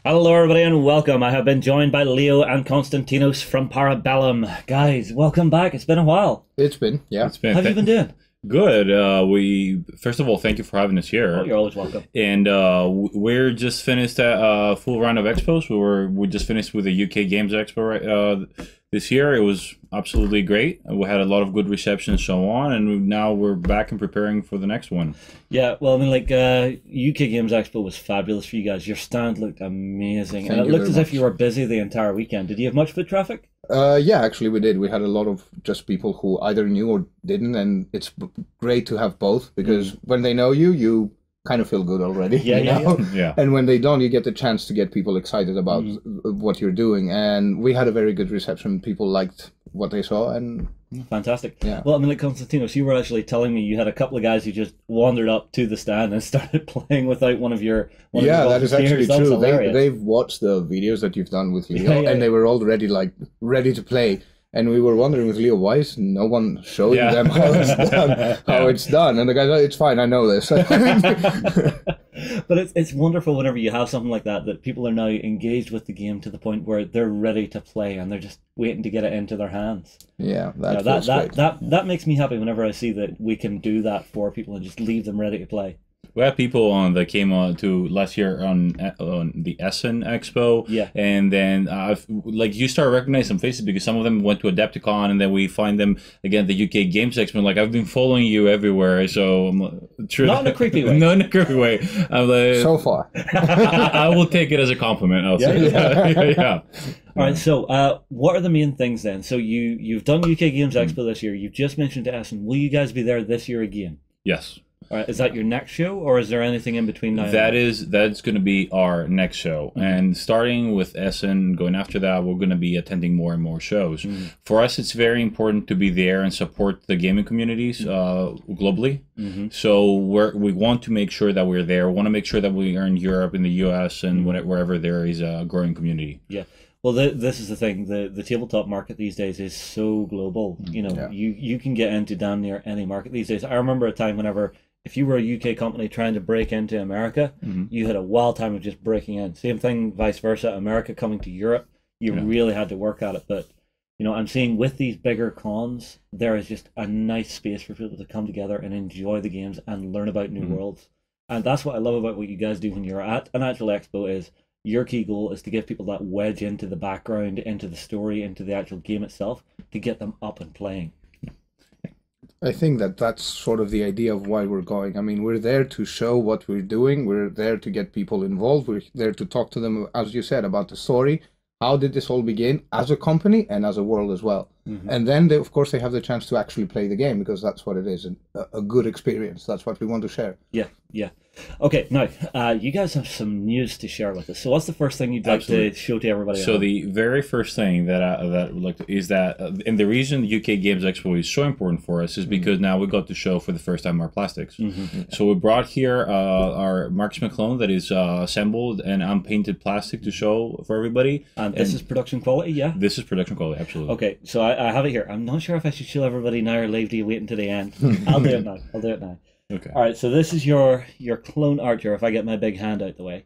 Hello, everybody, and welcome. I have been joined by Leo and Konstantinos from Para Bellum. Guys, welcome back. It's been a while. It's been, yeah. It's been How have you been doing? good. We first of all, thank you for having us here. Oh, you're always welcome. And we're just finished a full round of expos. We just finished with the UK Games Expo this year. It was absolutely great. We had a lot of good reception and so on, and now we're back and preparing for the next one. Yeah, well, I mean, like, UK Games Expo was fabulous for you guys. Your stand looked amazing, and Thank it you looked very as if much. you were busy the entire weekend. Did you have much foot traffic? Yeah, actually we did. We had a lot of just people who either knew or didn't, and it's great to have both because when they know you, you kind of feel good already. Yeah, you yeah, know? Yeah. And when they don't, you get the chance to get people excited about what you're doing. And we had a very good reception. People liked what they saw, and Fantastic. Yeah. Well, I mean, like, Konstantinos, you were actually telling me you had a couple of guys who just wandered up to the stand and started playing without one of your yeah, that is actually volunteers. That's true. hilarious. They've watched the videos that you've done with Leo, Yeah, yeah, and they were already like ready to play. And we were wondering with Leo, why is no one showing Yeah. them how it's done? How it's done? And the guy, it's fine, I know this. But it's wonderful whenever you have something like that people are now engaged with the game to the point where they're ready to play and they're just waiting to get it into their hands. Yeah, Yeah, that that feels great. that makes me happy whenever I see that we can do that for people and just leave them ready to play. We had people on that came on to last year on the Essen Expo. Yeah. And then like you start recognizing some faces because some of them went to Adepticon, and then we find them again at the UK Games Expo. Like, I've been following you everywhere, so true. Not in a creepy way. Not in a creepy way. I'm like, So far. I will take it as a compliment. I'll say. Yeah. All right, so what are the main things then? So you've done UK Games Expo this year. You've just mentioned Essen. Will you guys be there this year again? Yes. All right, is that your next show, or is there anything in between now? That's going to be our next show, and starting with Essen, going after that, we're going to be attending more and more shows. For us, it's very important to be there and support the gaming communities globally. So we want to make sure that we're there. We want to make sure that we are in Europe, in the US, and wherever there is a growing community. Yeah. Well, this is the thing. The tabletop market these days is so global. You know, Yeah. you can get into damn near any market these days. I remember a time whenever if you were a UK company trying to break into America, you had a wild time of just breaking in. Same thing, vice versa. America coming to Europe, you really had to work at it. But you know, I'm seeing with these bigger cons, there is just a nice space for people to come together and enjoy the games and learn about new worlds. And that's what I love about what you guys do when you're at an actual expo is your key goal is to give people that wedge into the background, into the story, into the actual game itself, to get them up and playing. I think that that's sort of the idea of why we're going. I mean, we're there to show what we're doing. We're there to get people involved. We're there to talk to them, as you said, about the story. How did this all begin as a company and as a world as well? And then, of course, they have the chance to actually play the game because that's what it is, a good experience. That's what we want to share. Yeah, yeah. Okay, now, you guys have some news to share with us. So what's the first thing you'd like Absolutely. to show to everybody? So the very first thing that and the reason the UK Games Expo is so important for us is because now we got to show for the first time our plastics. So we brought here our Marksman clone that is assembled and unpainted plastic to show for everybody. And this is production quality, yeah? This is production quality, absolutely. Okay, so I have it here. I'm not sure if I should show everybody now or leave you waiting to the end. I'll do it now. I'll do it now. Okay. All right, so this is your clone art here. If I get my big hand out the way,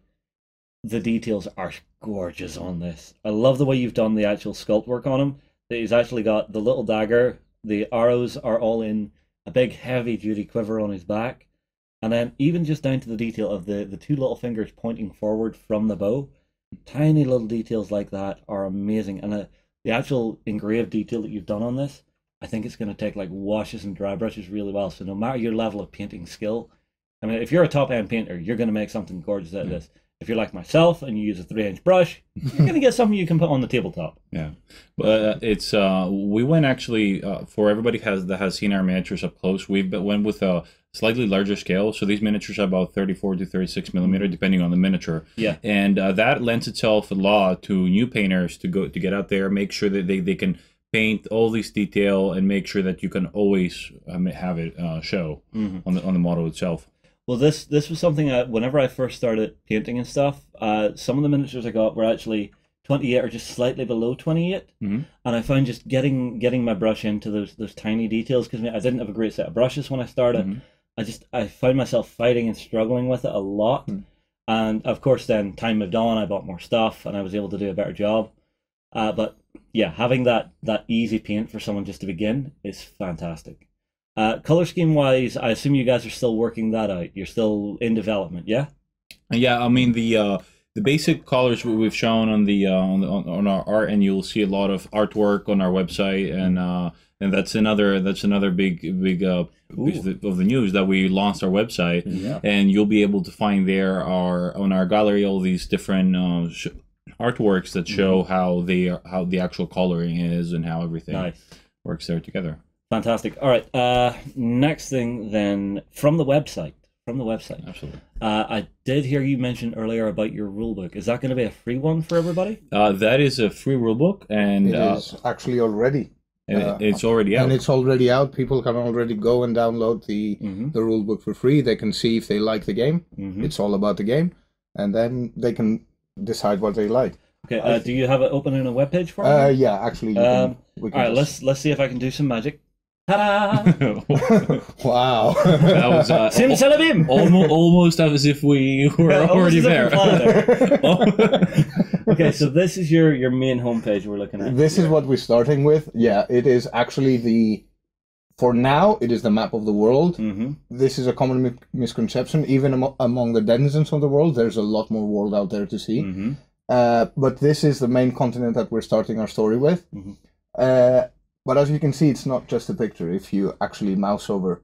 the details are gorgeous on this. I love the way you've done the actual sculpt work on him. He's actually got the little dagger. The arrows are all in a big heavy-duty quiver on his back. And then even just down to the detail of the two little fingers pointing forward from the bow. Tiny little details like that are amazing. And the actual engraved detail that you've done on this, I think it's going to take like washes and dry brushes really well. So no matter your level of painting skill, I mean, if you're a top-end painter, you're going to make something gorgeous out of this. If you're like myself and you use a 3-inch brush, you're going to get something you can put on the tabletop. Yeah, but it's we went actually for everybody that has seen our miniatures up close. Went with a slightly larger scale, so these miniatures are about 34 to 36 millimeter, depending on the miniature. Yeah, and that lends itself a lot to new painters to get out there, make sure that they can paint all these detail and make sure that you can always have it show on the model itself. Well, this was something whenever I first started painting and stuff, some of the miniatures I got were actually 28 or just slightly below 28, and I found just getting my brush into those tiny details, because I didn't have a great set of brushes when I started. I found myself fighting and struggling with it a lot. And of course, then time moved on. I bought more stuff, and I was able to do a better job. But yeah, having that easy paint for someone just to begin is fantastic. Color scheme wise, I assume you guys are still working that out. You're still in development, yeah? Yeah, I mean the basic colors we've shown on our art, and you'll see a lot of artwork on our website, and that's another big piece of the news that we launched our website, and you'll be able to find there on our gallery all these different artworks that show how the actual coloring is and how everything works there together. Fantastic. All right. Next thing then, from the website. Absolutely. I did hear you mention earlier about your rulebook. Is that going to be a free one for everybody? That is a free rulebook, and it is actually already. It's already out. And it's already out. People can already go and download the rulebook for free. They can see if they like the game. It's all about the game, and then they can decide what they like. Okay. Do you have it open in a webpage for me? Yeah, actually. All right. Let's see if I can do some magic. Ta-da! Wow. That was Simsalabim! almost as if we were already there. Okay, so this is your main homepage we're looking at. This is what we're starting with. Yeah, it is actually for now, it is the map of the world. This is a common misconception. Even among the denizens of the world, there's a lot more world out there to see. But this is the main continent that we're starting our story with. But as you can see, it's not just a picture. If you actually mouse over,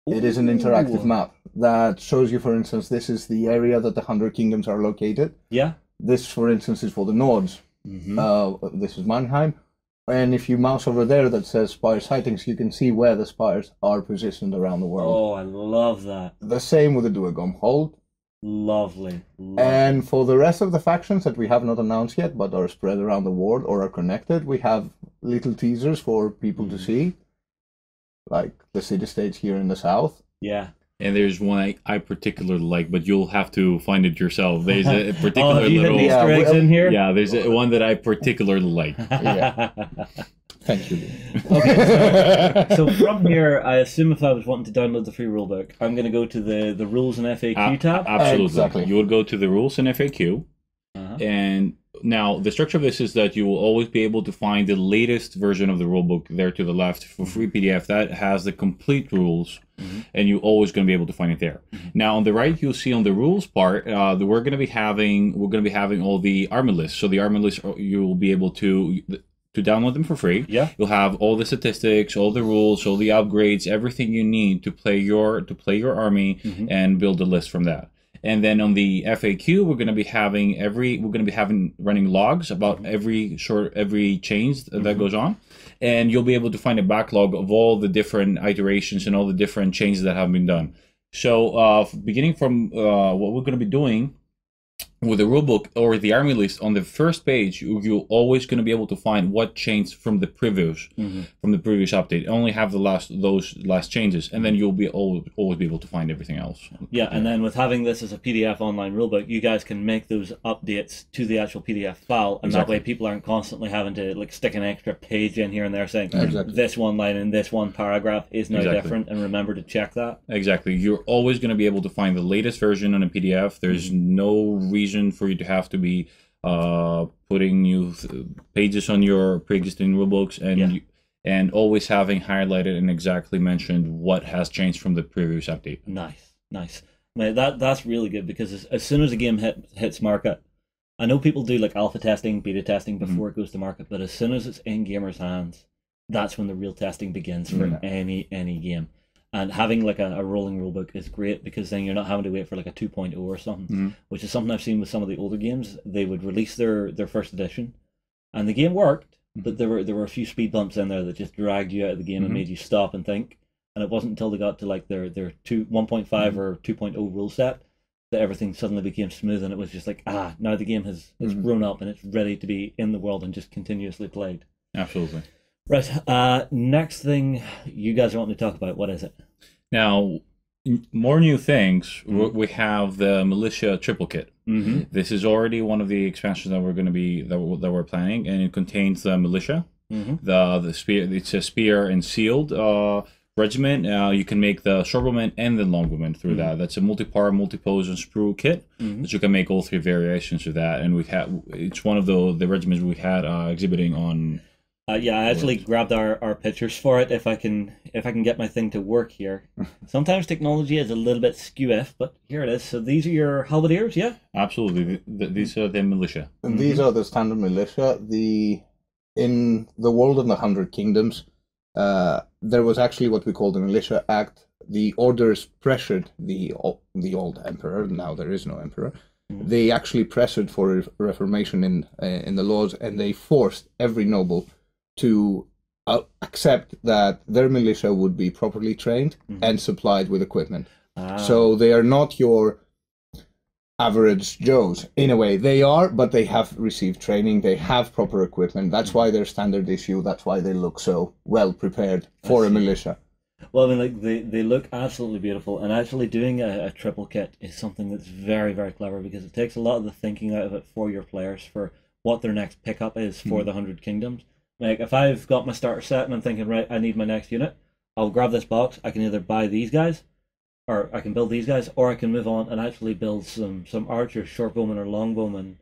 it is an interactive map that shows you, for instance, this is the area that the 100 Kingdoms are located. Yeah. This, for instance, is for the Nords. This is Mannheim. And if you mouse over there that says Spire Sightings, you can see where the spires are positioned around the world. Oh, I love that. The same with the Duagom Hold. Lovely. And for the rest of the factions that we have not announced yet, but are spread around the world or are connected, we have little teasers for people to see, like the city-states here in the south. Yeah. And there's one I particularly like, but you'll have to find it yourself. There's a particular have you little Easter eggs in here? Yeah, there's one that I particularly like. Yeah. Thank you. Okay, so from here, I assume if I was wanting to download the free rulebook, I'm going to go to the rules and FAQ tab. Absolutely. Exactly. You will go to the rules and FAQ. And now the structure of this is that you will always be able to find the latest version of the rulebook there to the left for free PDF that has the complete rules, and you're always going to be able to find it there. Now on the right, you'll see on the rules part, we're going to be having all the army lists. So the army lists, you will be able to download them for free. Yeah. You'll have all the statistics, all the rules, all the upgrades, everything you need to play your army and build a list from that. And then on the FAQ, we're going to be having running logs about every change that goes on, and you'll be able to find a backlog of all the different iterations and all the different changes that have been done. So, beginning from what we're going to be doing with the rulebook or the army list on the first page, you're always going to be able to find what changed from the previous update. Only have those last changes, and then you'll be always be able to find everything else. Yeah, and then with having this as a PDF online rulebook, you guys can make those updates to the actual PDF file, and that way people aren't constantly having to stick an extra page in here and there saying this one line in this one paragraph is now different, and remember to check that. Exactly. You're always going to be able to find the latest version on a PDF. There's no reason for you to have to be putting new pages on your pre-existing rulebooks, and always having highlighted and exactly mentioned what has changed from the previous update. Nice. Now, that's really good, because as soon as a game hits market, I know people do like alpha testing, beta testing before it goes to market, but as soon as it's in gamers' hands, that's when the real testing begins for any game. And having like a rolling rulebook is great, because then you're not having to wait for like a 2.0 or something, which is something I've seen with some of the older games. They would release their first edition, and the game worked, but there were a few speed bumps in there that just dragged you out of the game and made you stop and think. And it wasn't until they got to like their 1.5 or 2.0 rule set that everything suddenly became smooth, and it was just like, now the game has grown up and it's ready to be in the world and just continuously played. Absolutely. Right. Next thing you guys are wanting to talk about, what is it? Now, more new things. We have the Militia Triple Kit. This is already one of the expansions that we're going to be that we're planning, and it contains the militia, the spear. It's a spear and shield regiment, you can make the shortbowman and the longbowman through that. That's a multi-part, multi-pose, and sprue kit that you can make all 3 variations of that. And we've had each one of the regiments we've had exhibiting on. Yeah, I actually grabbed our pictures for it. If I can get my thing to work here. Sometimes technology is a little bit skew-iff, but here it is. So these are your halberdiers, yeah? Absolutely. These are the militia. And these are the standard militia. In the world of the 100 Kingdoms, there was actually what we call the Militia Act. The orders pressured the old emperor. Now there is no emperor. They actually pressured for reformation in the laws, and they forced every noble to accept that their militia would be properly trained and supplied with equipment. So they are not your average Joes. In a way, they are, but they have received training. They have proper equipment. That's why they're standard issue. That's why they look so well prepared for a militia. Well, I mean, like they look absolutely beautiful, and actually doing a triple kit is something that's very, very clever because it takes a lot of the thinking out of it for your players for what their next pickup is for the 100 Kingdoms. Like, if I've got my starter set and I'm thinking, right, I need my next unit, I'll grab this box. I can either buy these guys, or I can build these guys, or I can move on and actually build some archers, shortbowmen or longbowmen,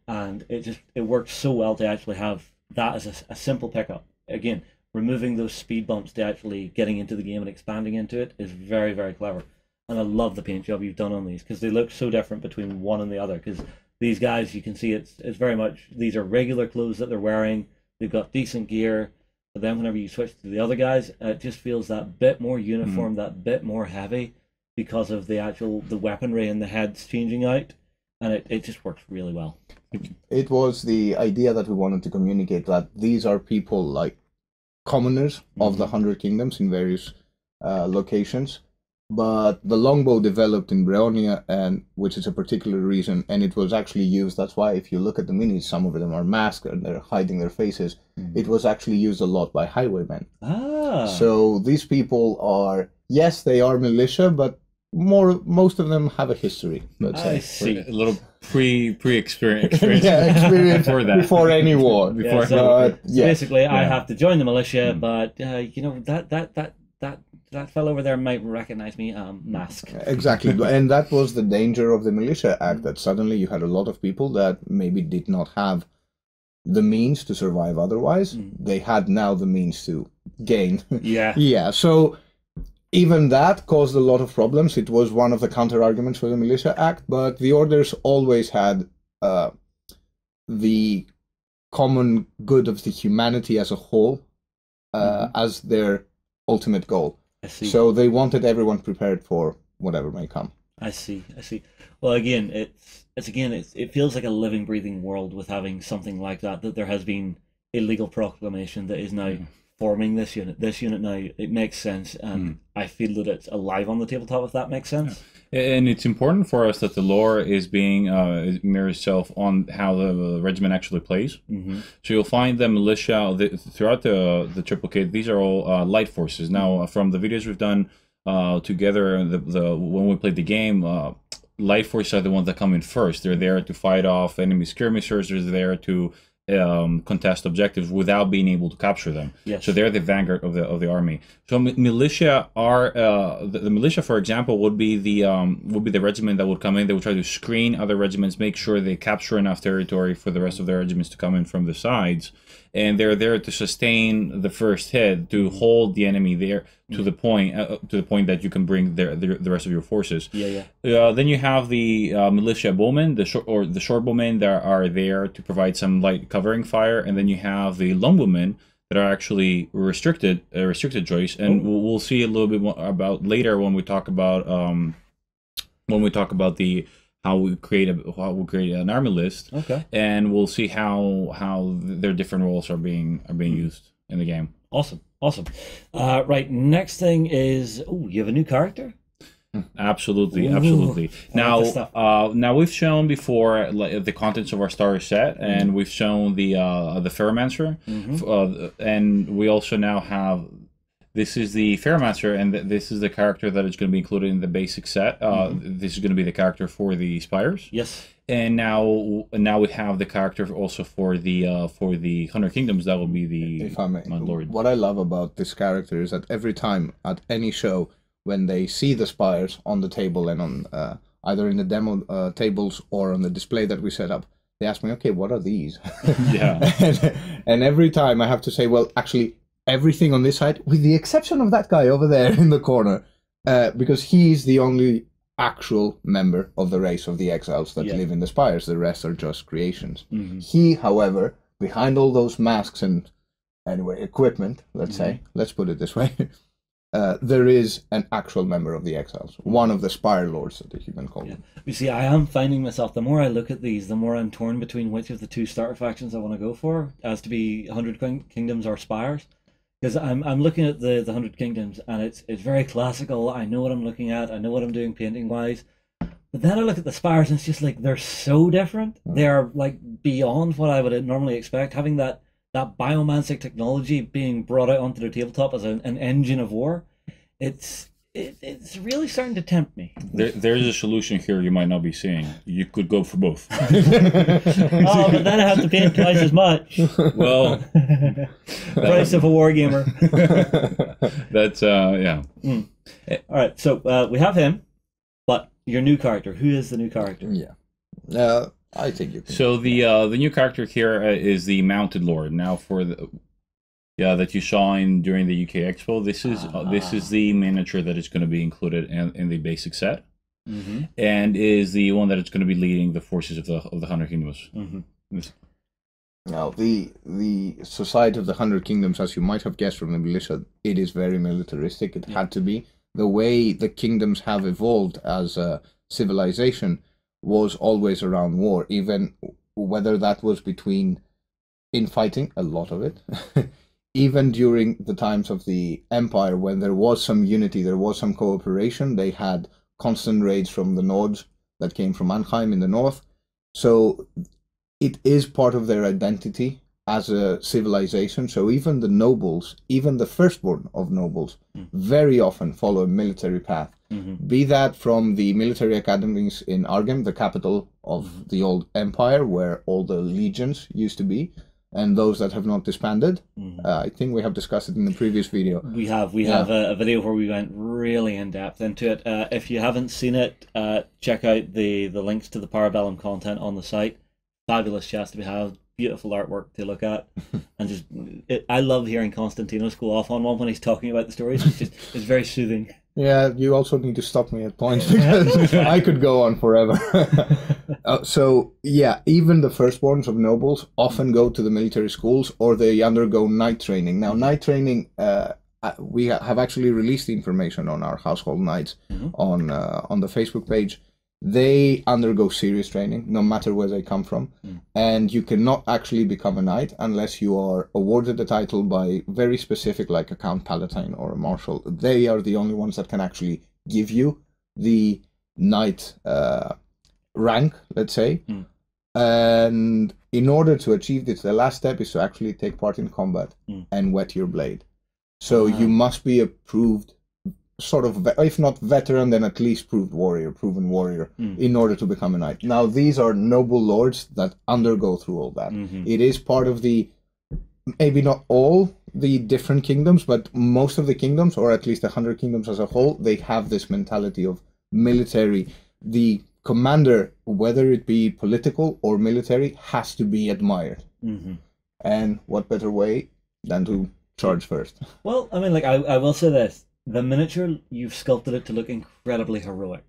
and it works so well to actually have that as a simple pickup. Again, removing those speed bumps to actually getting into the game and expanding into it is very, very clever. And I love the paint job you've done on these because they look so different between one and the other. Because these guys, you can see it's very much, these are regular clothes that they're wearing. They've got decent gear, but then whenever you switch to the other guys, it just feels that bit more uniform, that bit more heavy because of the weaponry and the heads changing out, and it just works really well. It was the idea that we wanted to communicate that these are people like commoners of the 100 Kingdoms in various locations, but the longbow developed in Breonia, and which is a particular reason, and it was actually used. That's why if you look at the minis, some of them are masked and they're hiding their faces. It was actually used a lot by highwaymen. So these people are, yes, they are militia, but most of them have a history. Let's say. I see. A little pre-experience. experience before that. before any war. So basically, I have to join the militia, but you know that fellow over there might recognize me. Mask. Exactly, and that was the danger of the Militia Act. That suddenly you had a lot of people that maybe did not have the means to survive otherwise. They had now the means to gain. Yeah. So even that caused a lot of problems. It was one of the counter arguments for the Militia Act, but the orders always had the common good of the humanity as a whole as their ultimate goal. I see. So they wanted everyone prepared for whatever may come. I see. Well, again, it feels like a living, breathing world with having something like that. That there has been a legal proclamation that is now forming this unit. This unit now, it makes sense, and I feel that it's alive on the tabletop. If that makes sense. And it's important for us that the lore is being mirrors itself on how the regiment actually plays. So you'll find the militia throughout the triple kit. These are all light forces. Now, from the videos we've done together, when we played the game, light forces are the ones that come in first. They're there to fight off enemy skirmishers. They're there to contest objectives without being able to capture them. So they're the vanguard of the army. So militia are the militia, for example, would be the regiment that would come in. They would try to screen other regiments, make sure they capture enough territory for the rest of their regiments to come in from the sides, and they're there to sustain the first hit, to hold the enemy there to the point that you can bring the rest of your forces. Then you have the militia bowmen, the short bowmen that are there to provide some light covering fire, and then you have the longbowmen that are actually restricted choice, and we'll see a little bit more about later when we talk about how we create an army list. And we'll see how their different roles are being used in the game. Awesome. Right, next thing is you have a new character. Absolutely. Now we've shown before the contents of our starter set, and we've shown the Ferromancer, and we also now have This is the Fairmaster, and this is the character that is going to be included in the basic set. This is going to be the character for the Spires. Yes. And now we have the character also for the 100 Kingdoms. That will be the If I may, Lord. what I love about this character is that every time at any show, when they see the Spires on the table and on either in the demo tables or on the display that we set up, they ask me, okay, what are these? Yeah. and every time I have to say, well, actually, everything on this side, with the exception of that guy over there in the corner, because he's the only actual member of the race of the exiles that live in the Spires. The rest are just creations. He, however, behind all those masks and, anyway, equipment, let's put it this way, there is an actual member of the exiles, one of the Spire Lords that you can call them. You see, I am finding myself, the more I look at these, the more I'm torn between which of the two starter factions I want to go for, as to be 100 Kingdoms or Spires. Because I'm looking at the 100 Kingdoms, and it's very classical. I know what I'm looking at. I know what I'm doing painting-wise. But then I look at the Spires, and it's just like, they're so different. They are, like, beyond what I would normally expect. Having that biomantic technology being brought out onto the tabletop as an engine of war, it's really starting to tempt me. There's a solution here you might not be seeing. You could go for both. Oh, but then I have to pay twice as much. Well, price of a wargamer. That's yeah. All right, so we have him, but your new character. Who is the new character? Yeah, I think you can. So the new character here is the Mounted Lord. Now for the that you saw during the UK Expo. This is the miniature that is going to be included in the basic set, and is the one that is going to be leading the forces of the 100 Kingdoms. Now the Society of the 100 Kingdoms, as you might have guessed from the militia, it is very militaristic. It had to be. The way the kingdoms have evolved as a civilization was always around war, even whether that was between infighting, a lot of it. Even during the times of the Empire, when there was some unity, there was some cooperation, they had constant raids from the Nords that came from Mannheim in the north. So it is part of their identity as a civilization. So even the nobles, even the firstborn of nobles, very often follow a military path. Be that from the military academies in Argem, the capital of the old empire, where all the legions used to be, and those that have not disbanded. I think we have discussed it in the previous video. We have a video where we went really in depth into it. If you haven't seen it, check out the links to the Para Bellum content on the site. Fabulous chest we have, beautiful artwork to look at, and just I love hearing Konstantinos go off on one when he's talking about the stories. It's very soothing. Yeah, you also need to stop me at points because I could go on forever. So yeah, even the firstborns of nobles often go to the military schools or they undergo knight training. Now, knight training, we have actually released the information on our household knights on the Facebook page. They undergo serious training, no matter where they come from, and you cannot actually become a knight unless you are awarded the title by very specific, like a Count Palatine or a Marshal. They are the only ones that can actually give you the knight rank, let's say. And in order to achieve this, the last step is to actually take part in combat and whet your blade. So you must be a proved sort of, if not veteran, then at least proven warrior, in order to become a knight. Now, these are noble lords that undergo through all that. It is part of the, maybe not all the different kingdoms, but most of the kingdoms, or at least 100 kingdoms as a whole, they have this mentality of military. The commander, whether it be political or military, has to be admired. And what better way than to charge first? Well, I mean, like, I will say this. The miniature, you've sculpted it to look incredibly heroic.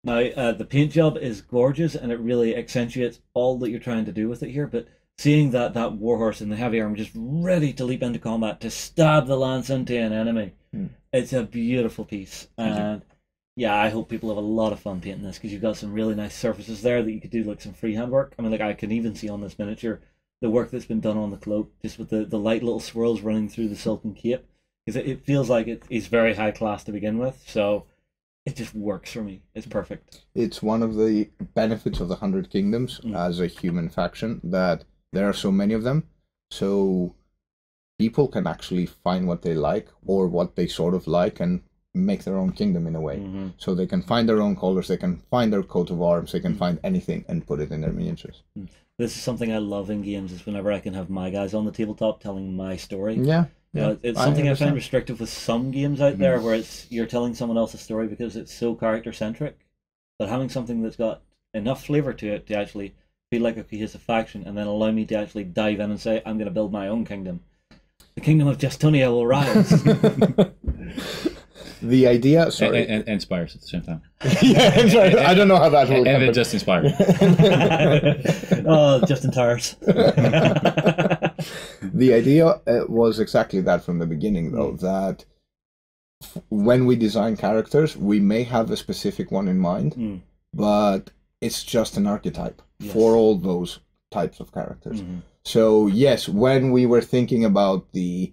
Now, the paint job is gorgeous, and it really accentuates all that you're trying to do with it here, but seeing that warhorse in the heavy armor just ready to leap into combat, to stab the lance into an enemy, it's a beautiful piece. And yeah, I hope people have a lot of fun painting this, because you've got some really nice surfaces there that you could do like some freehand work. I mean, like, I can even see on this miniature the work that's been done on the cloak, just with the light little swirls running through the silken cape. Because it feels like it's very high class to begin with, so it just works for me. It's perfect. It's one of the benefits of the 100 Kingdoms as a human faction, that there are so many of them. So people can actually find what they like or what they sort of like and make their own kingdom in a way. So they can find their own colors, they can find their coat of arms, they can find anything and put it in their miniatures. This is something I love in games, is whenever I can have my guys on the tabletop telling my story. Yeah. You know, it's something I find restrictive with some games out there where it's you're telling someone else's story because it's so character centric. But having something that's got enough flavor to it to actually feel like a cohesive faction and then allow me to actually dive in and say, I'm going to build my own kingdom. The kingdom of Justunia will rise. The idea, sorry, and inspires at the same time. Yeah, sorry, I don't know how that will and happen. it just inspired. Oh, Justin tires. The idea was exactly that from the beginning, though, that when we design characters, we may have a specific one in mind, but it's just an archetype for all those types of characters. So yes, when we were thinking about the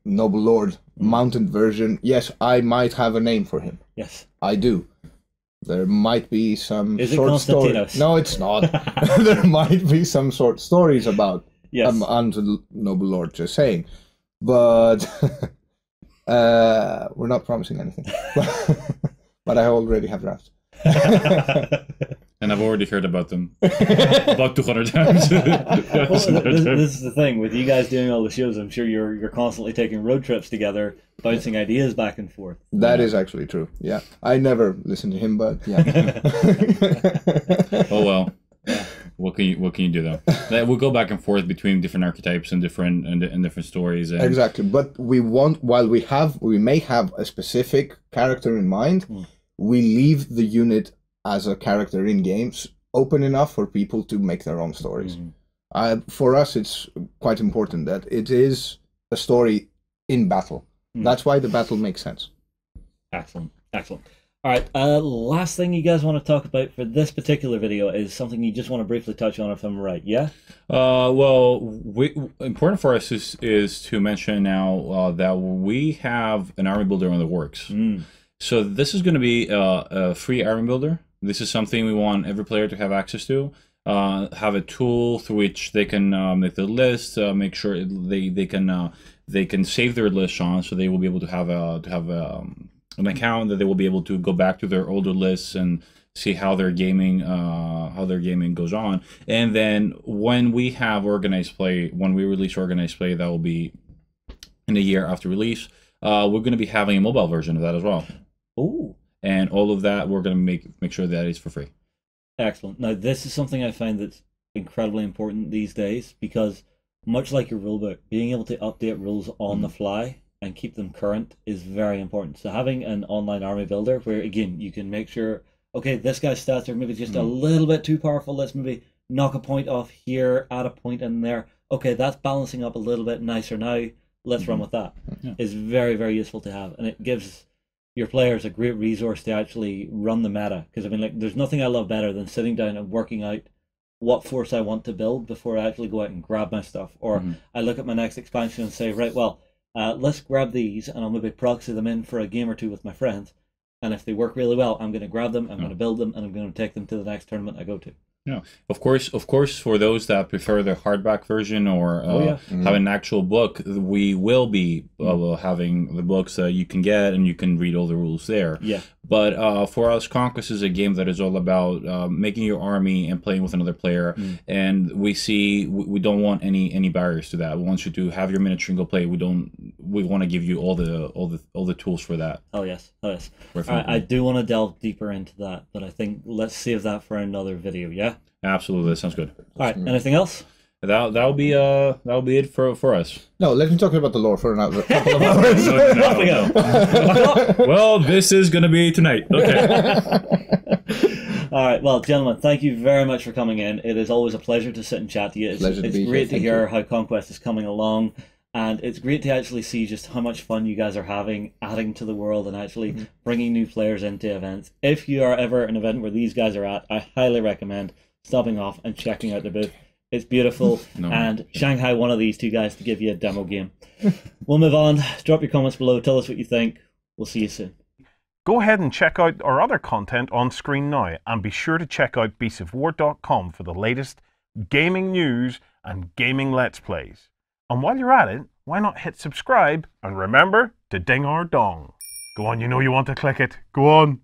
Noble Lord mounted version, yes, I might have a name for him. Yes, I do. There might be some Is it short story. Konstantinos? No, it's not. There might be some short stories about unto Noble Lord, just saying. But we're not promising anything. But I already have drafts. And I've already heard about them about 200 times. This is the thing with you guys doing all the shows. I'm sure you're constantly taking road trips together, bouncing ideas back and forth. That is actually true. Yeah, I never listen to him, but yeah. Oh well. What can you do though? We'll go back and forth between different archetypes and different stories. And... Exactly, but we want, while we may have a specific character in mind, we leave the unit as a character in games open enough for people to make their own stories. For us, it's quite important that it is a story in battle. That's why the battle makes sense. Excellent. All right, last thing you guys want to talk about for this particular video is something you just want to briefly touch on, if I'm right, yeah? Well, important for us is to mention now that we have an army builder in the works. So this is going to be a free army builder. This is something we want every player to have access to. Have a tool through which they can make their list, make sure they can save their list on, so they will be able to have an account that they will be able to go back to their older lists and see how their gaming goes on. And then when we have organized play, when we release organized play, that will be in a year after release. We're going to be having a mobile version of that as well. Oh. And all of that, we're going to make sure that it's for free. Excellent. Now, this is something I find that's incredibly important these days, because much like your rulebook, being able to update rules on the fly and keep them current is very important. So having an online army builder where, again, you can make sure, okay, this guy's stats are maybe just a little bit too powerful. Let's maybe knock a point off here, add a point in there. Okay, that's balancing up a little bit nicer now. Let's run with that. It's very, very useful to have. And it gives your players a great resource to actually run the meta. Because, I mean, like, there's nothing I love better than sitting down and working out what force I want to build before I actually go out and grab my stuff. Or I look at my next expansion and say, right, well, let's grab these and I'll maybe proxy them in for a game or two with my friends. And if they work really well, I'm going to grab them, I'm going to build them, and I'm going to take them to the next tournament I go to. Yeah, of course. For those that prefer the hardback version or have an actual book, we will be having the books that you can get and you can read all the rules there. Yeah. But for us, Conquest is a game that is all about making your army and playing with another player. And we don't want any barriers to that. We want you to have your miniature and go play. We want to give you all the tools for that. Oh yes. I do want to delve deeper into that, but I think let's save that for another video. Yeah. Absolutely, that sounds good. All right. Anything else? That'll be it for us. No, let me talk about the lore for another couple of hours. Off we go. Well, this is gonna be tonight. Okay. All right. Well, gentlemen, thank you very much for coming in. It is always a pleasure to sit and chat to you. It's great to hear how Conquest is coming along. And it's great to actually see just how much fun you guys are having, adding to the world and actually bringing new players into events. If you are ever an event where these guys are at, I highly recommend stopping off and checking out their booth. It's beautiful. And Shanghai one of these two guys to give you a demo game. We'll move on. Drop your comments below. Tell us what you think. We'll see you soon. Go ahead and check out our other content on screen now, and be sure to check out beastsofwar.com for the latest gaming news and gaming Let's Plays. And while you're at it, why not hit subscribe and remember to ding our dong. Go on, you know you want to click it. Go on.